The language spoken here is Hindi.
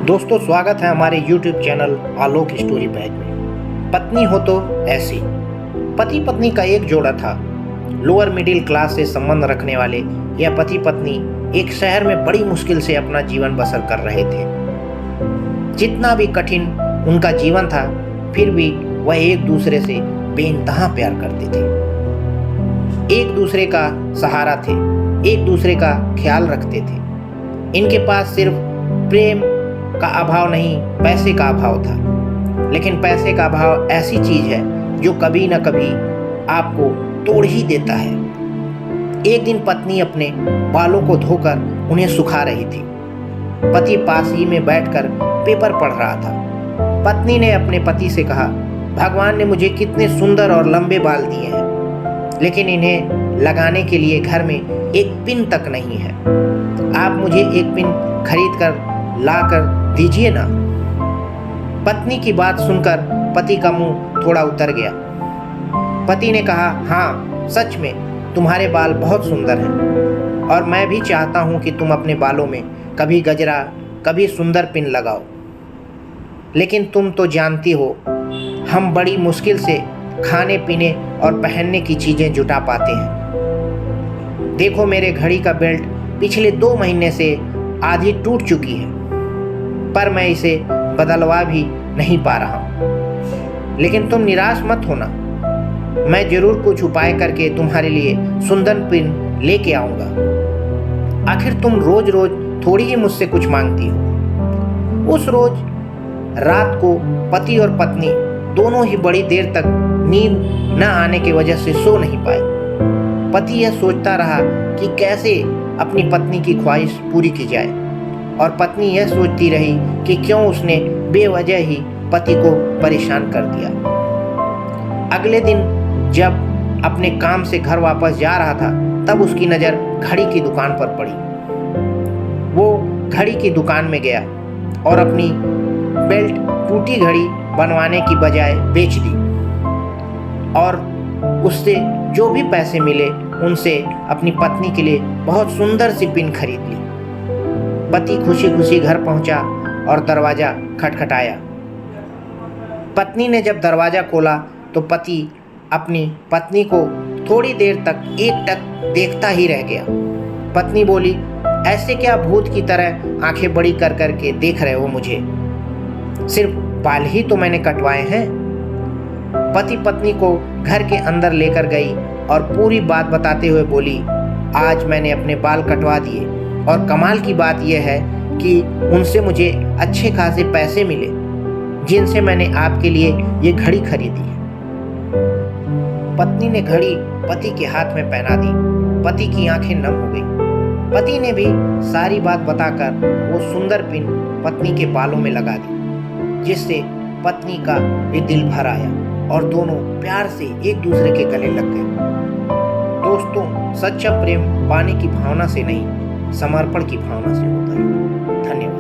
दोस्तों, स्वागत है हमारे YouTube चैनल आलोक स्टोरी बैग में। पत्नी हो तो ऐसी। पति पत्नी का एक जोड़ा था। लोअर मिडिल क्लास से संबंध रखने वाले यह पति पत्नी एक शहर में बड़ी मुश्किल से अपना जीवन बसर कर रहे थे। जितना भी कठिन उनका जीवन था, फिर भी वह एक दूसरे से बेइंतहा प्यार करते थे। एक दूसरे का सहारा थे, एक दूसरे का ख्याल रखते थे। इनके पास सिर्फ प्रेम का अभाव नहीं, पैसे का अभाव था। लेकिन पैसे का अभाव ऐसी चीज है जो कभी न कभी आपको तोड़ ही देता है। एक दिन पत्नी अपने बालों को धोकर उन्हें सुखा रही थी। पति पास ही में बैठकर पेपर पढ़ रहा था। पत्नी ने अपने पति से कहा, भगवान ने मुझे कितने सुंदर और लंबे बाल दिए हैं, लेकिन इन्हें लगाने के लिए घर में एक पिन तक नहीं है। आप मुझे एक पिन खरीद कर ला कर दीजिए ना। पत्नी की बात सुनकर पति का मुंह थोड़ा उतर गया। पति ने कहा, हाँ सच में तुम्हारे बाल बहुत सुंदर हैं और मैं भी चाहता हूं कि तुम अपने बालों में कभी गजरा, कभी सुंदर पिन लगाओ। लेकिन तुम तो जानती हो, हम बड़ी मुश्किल से खाने पीने और पहनने की चीजें जुटा पाते हैं। देखो, मेरे घड़ी का बेल्ट पिछले 2 महीने से आधी टूट चुकी है, पर मैं इसे बदलवा भी नहीं पा रहा हूं। लेकिन तुम निराश मत होना, मैं जरूर कुछ उपाय करके तुम्हारे लिए सुंदर पिन लेके आऊंगा। आखिर तुम रोज रोज थोड़ी ही मुझसे कुछ मांगती हो। उस रोज रात को पति और पत्नी दोनों ही बड़ी देर तक नींद न आने की वजह से सो नहीं पाए। पति यह सोचता रहा कि कैसे अपनी पत्नी की ख्वाहिश पूरी की जाए, और पत्नी यह सोचती रही कि क्यों उसने बेवजह ही पति को परेशान कर दिया। अगले दिन जब अपने काम से घर वापस जा रहा था, तब उसकी नज़र घड़ी की दुकान पर पड़ी। वो घड़ी की दुकान में गया और अपनी बेल्ट टूटी घड़ी बनवाने की बजाय बेच दी, और उससे जो भी पैसे मिले उनसे अपनी पत्नी के लिए बहुत सुंदर सी पिन खरीद ली। पति खुशी खुशी घर पहुंचा और दरवाजा खटखटाया। पत्नी ने जब दरवाजा खोला तो पति अपनी पत्नी को थोड़ी देर तक एकटक देखता ही रह गया। पत्नी बोली, ऐसे क्या भूत की तरह आंखें बड़ी कर करके देख रहे हो मुझे? सिर्फ बाल ही तो मैंने कटवाए हैं। पति पत्नी को घर के अंदर लेकर गई और पूरी बात बताते हुए बोली, आज मैंने अपने बाल कटवा दिए, और कमाल की बात यह है कि उनसे मुझे अच्छे खासे पैसे मिले, जिनसे मैंने आपके लिए ये घड़ी खरीदी है। पत्नी ने घड़ी पति के हाथ में पहना दी। पति की आंखें नम हो गई। पति ने भी सारी बात बताकर वो सुंदर पिन पत्नी के बालों में लगा दी, जिससे पत्नी का भी दिल भर आया और दोनों प्यार से एक दूसरे के गले लग गए। दोस्तों, सच्चा प्रेम पाने की भावना से नहीं, समर्पण की भावना से होता है। धन्यवाद।